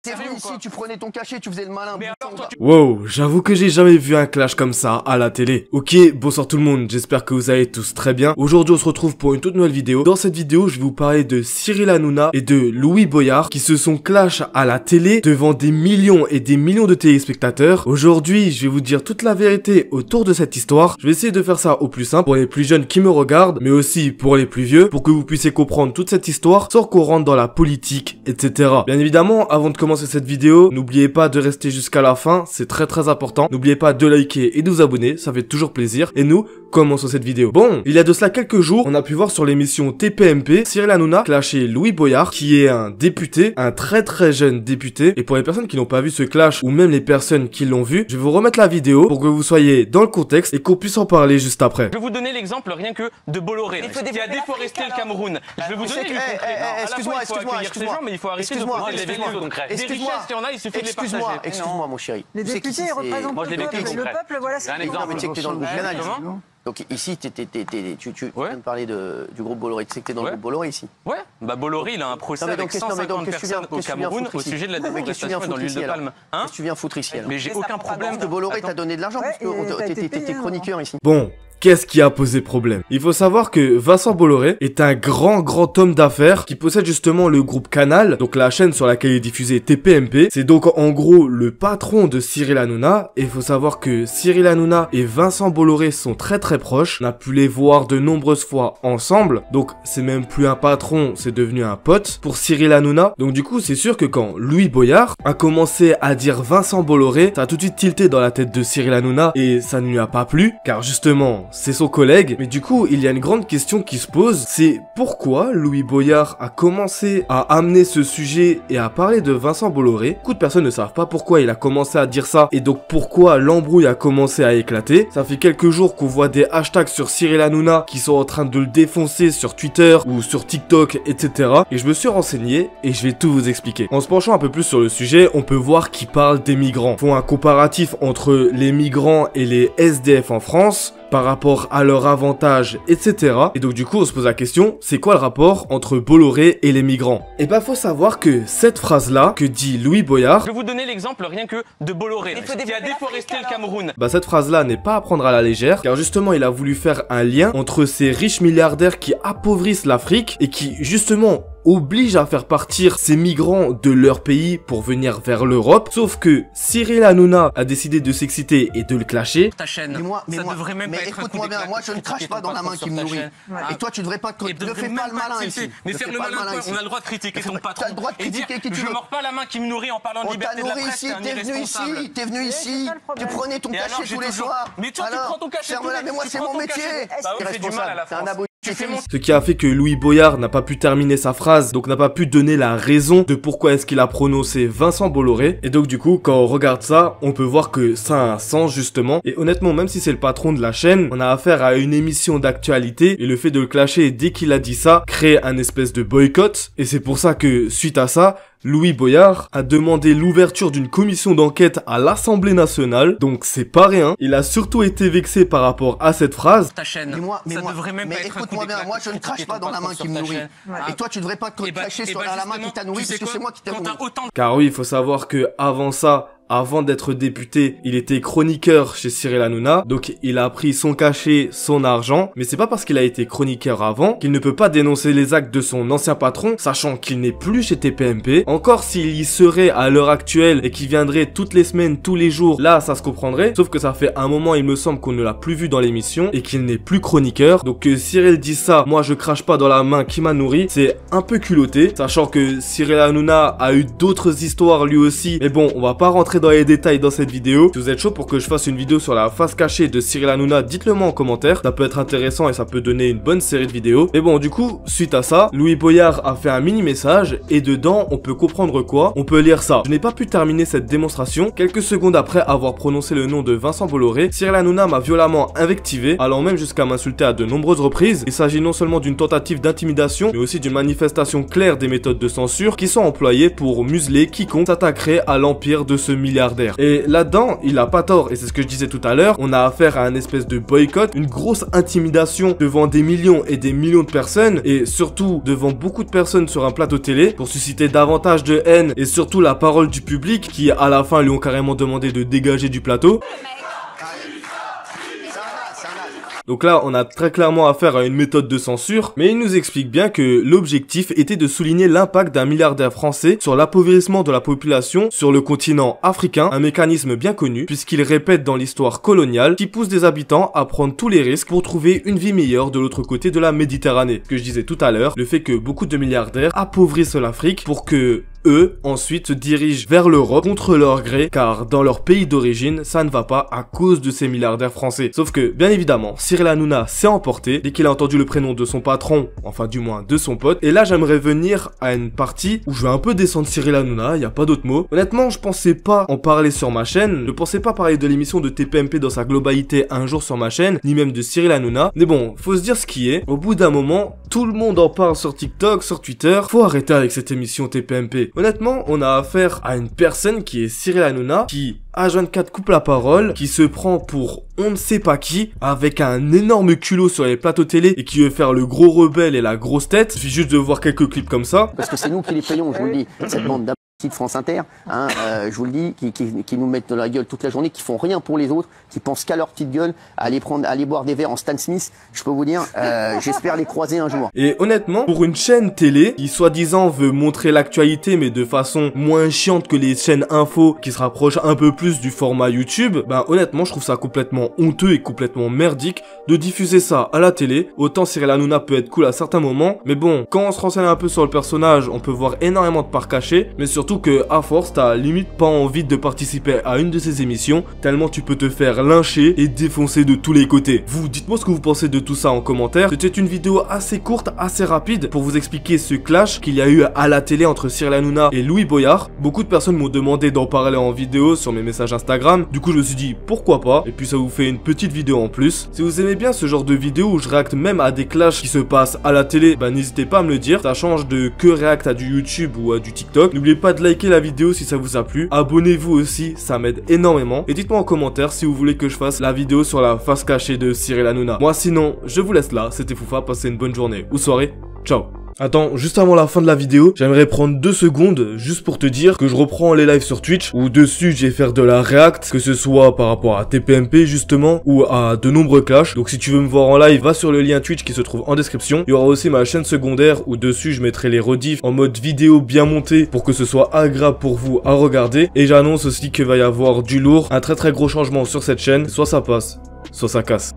T'es venu ici, tu prenais ton cachet, tu faisais le malin. Wow, j'avoue que j'ai jamais vu un clash comme ça à la télé. Ok, bonsoir tout le monde, j'espère que vous allez tous très bien. Aujourd'hui on se retrouve pour une toute nouvelle vidéo. Dans cette vidéo, je vais vous parler de Cyril Hanouna et de Louis Boyard qui se sont clash à la télé devant des millions et des millions de téléspectateurs. Aujourd'hui, je vais vous dire toute la vérité autour de cette histoire. Je vais essayer de faire ça au plus simple pour les plus jeunes qui me regardent, mais aussi pour les plus vieux, pour que vous puissiez comprendre toute cette histoire sans qu'on rentre dans la politique, etc. Bien évidemment, avant de commencer cette vidéo, n'oubliez pas de rester jusqu'à la fin, c'est très important. N'oubliez pas de liker et de vous abonner, ça fait toujours plaisir. Et nous, commençons cette vidéo. Bon, il y a de cela quelques jours, on a pu voir sur l'émission TPMP, Cyril Hanouna clasher Louis Boyard, qui est un député, un très jeune député. Et pour les personnes qui n'ont pas vu ce clash, ou même les personnes qui l'ont vu, je vais vous remettre la vidéo pour que vous soyez dans le contexte et qu'on puisse en parler juste après. Je vais vous donner l'exemple rien que de Bolloré, qui a déforesté le Cameroun. Je vais vous donner excuse-moi, mais il faut arrêter de prendre les véhicules concrets. Des richesses, il y en a, il suffit de les partager. Excuse-moi, mon chéri. Les députés représentent le peuple, voilà, c'est un exemple, tu sais que t'es dans le groupe Canal. Donc ici, tu viens de parler du groupe Bolloré. Tu sais que t'es dans le groupe Bolloré ici. Ouais, bah Bolloré, il a un procès avec 150 personnes au Cameroun au sujet de la déforestation dans l'huile de palme. Qu'est-ce que tu viens foutre ici alors? Mais j'ai aucun problème. Parce que Bolloré t'a donné de l'argent, parce que t'es chroniqueur ici. Bon. Qu'est-ce qui a posé problème? Il faut savoir que Vincent Bolloré est un grand homme d'affaires qui possède justement le groupe Canal, donc la chaîne sur laquelle est diffusé TPMP. C'est donc en gros le patron de Cyril Hanouna. Et il faut savoir que Cyril Hanouna et Vincent Bolloré sont très proches. On a pu les voir de nombreuses fois ensemble. Donc c'est même plus un patron, c'est devenu un pote pour Cyril Hanouna. Donc du coup c'est sûr que quand Louis Boyard a commencé à dire Vincent Bolloré, ça a tout de suite tilté dans la tête de Cyril Hanouna et ça ne lui a pas plu car justement c'est son collègue. Mais du coup, il y a une grande question qui se pose, c'est pourquoi Louis Boyard a commencé à amener ce sujet et à parler de Vincent Bolloré. Beaucoup de personnes ne savent pas pourquoi il a commencé à dire ça et donc pourquoi l'embrouille a commencé à éclater. Ça fait quelques jours qu'on voit des hashtags sur Cyril Hanouna qui sont en train de le défoncer sur Twitter ou sur TikTok, etc. Et je me suis renseigné et je vais tout vous expliquer. En se penchant un peu plus sur le sujet, on peut voir qu'ils parlent des migrants. Ils font un comparatif entre les migrants et les SDF en France par rapport à leur avantage, etc. Et donc du coup on se pose la question, c'est quoi le rapport entre Bolloré et les migrants? Et bah faut savoir que cette phrase là, que dit Louis Boyard, je vais vous donner l'exemple rien que de Bolloré, qui a déforesté le Cameroun. Bah cette phrase là n'est pas à prendre à la légère, car justement il a voulu faire un lien entre ces riches milliardaires qui appauvrissent l'Afrique et qui justement oblige à faire partir ces migrants de leur pays pour venir vers l'Europe. Sauf que Cyril Hanouna a décidé de s'exciter et de le clasher. Ta chaîne, ça devrait même pas être écoute-moi bien, moi je ne crache pas dans la main qui me nourrit. Et toi tu devrais pas te... Ne fais pas le malin ici. Mais faire le malin, on a le droit de critiquer ton patron. T'as le droit de critiquer qui tu veux. Je mords pas la main qui me nourrit en parlant de liberté de la presse. T'es venu ici, tu prenais ton cachet tous les soirs. Mais toi tu prends ton cachet tous les soirs. Mais moi c'est mon métier. Ce qui a fait que Louis Boyard n'a pas pu terminer sa phrase, donc n'a pas pu donner la raison de pourquoi est-ce qu'il a prononcé Vincent Bolloré. Et donc du coup, quand on regarde ça, on peut voir que ça a un sens justement. Et honnêtement, même si c'est le patron de la chaîne, on a affaire à une émission d'actualité et le fait de le clasher dès qu'il a dit ça crée un espèce de boycott. Et c'est pour ça que suite à ça, Louis Boyard a demandé l'ouverture d'une commission d'enquête à l'Assemblée nationale, donc c'est pas rien. Il a surtout été vexé par rapport à cette phrase. Ta chaîne, ça devrait même pas être écoute-moi bien, moi je ne crache pas dans la main qui me nourrit. Et toi tu devrais pas te cracher sur la main qui t'a nourri parce que c'est moi qui t'ai nourri. Car oui, il faut savoir que avant ça, avant d'être député, il était chroniqueur chez Cyril Hanouna, donc il a pris son cachet, son argent, mais c'est pas parce qu'il a été chroniqueur avant qu'il ne peut pas dénoncer les actes de son ancien patron, sachant qu'il n'est plus chez TPMP. Encore s'il y serait à l'heure actuelle et qu'il viendrait toutes les semaines, tous les jours, là ça se comprendrait, sauf que ça fait un moment il me semble qu'on ne l'a plus vu dans l'émission et qu'il n'est plus chroniqueur, donc que Cyril dit ça, moi je crache pas dans la main qui m'a nourri, c'est un peu culotté, sachant que Cyril Hanouna a eu d'autres histoires lui aussi, mais bon on va pas rentrer dans les détails dans cette vidéo. Si vous êtes chaud pour que je fasse une vidéo sur la face cachée de Cyril Hanouna, dites-le moi en commentaire, ça peut être intéressant et ça peut donner une bonne série de vidéos. Et bon du coup, suite à ça, Louis Boyard a fait un mini message et dedans on peut comprendre quoi? On peut lire ça. Je n'ai pas pu terminer cette démonstration. Quelques secondes après avoir prononcé le nom de Vincent Bolloré, Cyril Hanouna m'a violemment invectivé, allant même jusqu'à m'insulter à de nombreuses reprises. Il s'agit non seulement d'une tentative d'intimidation, mais aussi d'une manifestation claire des méthodes de censure qui sont employées pour museler quiconque s'attaquerait à l'empire de ce milliardaires. Et là-dedans, il a pas tort, et c'est ce que je disais tout à l'heure, on a affaire à un espèce de boycott, une grosse intimidation devant des millions et des millions de personnes, et surtout devant beaucoup de personnes sur un plateau télé, pour susciter davantage de haine, et surtout la parole du public, qui à la fin lui ont carrément demandé de dégager du plateau. Donc là, on a très clairement affaire à une méthode de censure, mais il nous explique bien que l'objectif était de souligner l'impact d'un milliardaire français sur l'appauvrissement de la population sur le continent africain, un mécanisme bien connu, puisqu'il répète dans l'histoire coloniale, qui pousse des habitants à prendre tous les risques pour trouver une vie meilleure de l'autre côté de la Méditerranée. Ce que je disais tout à l'heure, le fait que beaucoup de milliardaires appauvrissent l'Afrique pour que eux, ensuite, se dirigent vers l'Europe contre leur gré, car dans leur pays d'origine, ça ne va pas à cause de ces milliardaires français. Sauf que, bien évidemment, Cyril Hanouna s'est emporté dès qu'il a entendu le prénom de son patron, enfin du moins de son pote, et là j'aimerais venir à une partie où je vais un peu descendre Cyril Hanouna, y a pas d'autre mot. Honnêtement, je pensais pas en parler sur ma chaîne, je pensais pas parler de l'émission de TPMP dans sa globalité un jour sur ma chaîne, ni même de Cyril Hanouna, mais bon, faut se dire ce qui est, au bout d'un moment, tout le monde en parle sur TikTok, sur Twitter, faut arrêter avec cette émission TPMP. Honnêtement, on a affaire à une personne qui est Cyril Hanouna, qui H24 coupe la parole, qui se prend pour on ne sait pas qui, avec un énorme culot sur les plateaux télé et qui veut faire le gros rebelle et la grosse tête. Il suffit juste de voir quelques clips comme ça. Parce que c'est nous qui les payons, je vous le dis, cette bande de France Inter, hein, je vous le dis, qui nous mettent dans la gueule toute la journée, qui font rien pour les autres, qui pensent qu'à leur petite gueule, à aller boire des verres en Stan Smith. Je peux vous dire, j'espère les croiser un jour. Et honnêtement, pour une chaîne télé qui soi-disant veut montrer l'actualité mais de façon moins chiante que les chaînes info qui se rapprochent un peu plus du format YouTube, ben honnêtement je trouve ça complètement honteux et complètement merdique de diffuser ça à la télé. Autant Cyril Hanouna peut être cool à certains moments, mais bon, quand on se renseigne un peu sur le personnage, on peut voir énormément de parts cachées, mais surtout que à force t'as limite pas envie de participer à une de ces émissions tellement tu peux te faire lyncher et défoncer de tous les côtés. Vous dites-moi ce que vous pensez de tout ça en commentaire. C'était une vidéo assez courte, assez rapide pour vous expliquer ce clash qu'il y a eu à la télé entre Cyril Hanouna et Louis Boyard. Beaucoup de personnes m'ont demandé d'en parler en vidéo sur mes messages Instagram, du coup je me suis dit pourquoi pas, et puis ça vous fait une petite vidéo en plus. Si vous aimez bien ce genre de vidéo où je réacte même à des clashs qui se passent à la télé, bah n'hésitez pas à me le dire, ça change de que réact à du YouTube ou à du TikTok. N'oubliez pas de liker la vidéo si ça vous a plu, abonnez-vous aussi, ça m'aide énormément, et dites-moi en commentaire si vous voulez que je fasse la vidéo sur la face cachée de Cyril Hanouna. Moi sinon, je vous laisse là, c'était Foufa, passez une bonne journée ou soirée, ciao. Attends, juste avant la fin de la vidéo, j'aimerais prendre 2 secondes juste pour te dire que je reprends les lives sur Twitch où dessus j'ai faire de la react, que ce soit par rapport à TPMP justement ou à de nombreux clashs. Donc si tu veux me voir en live, va sur le lien Twitch qui se trouve en description. Il y aura aussi ma chaîne secondaire où dessus je mettrai les rediffs en mode vidéo bien monté pour que ce soit agréable pour vous à regarder. Et j'annonce aussi qu'il va y avoir du lourd, un très gros changement sur cette chaîne, soit ça passe, soit ça casse.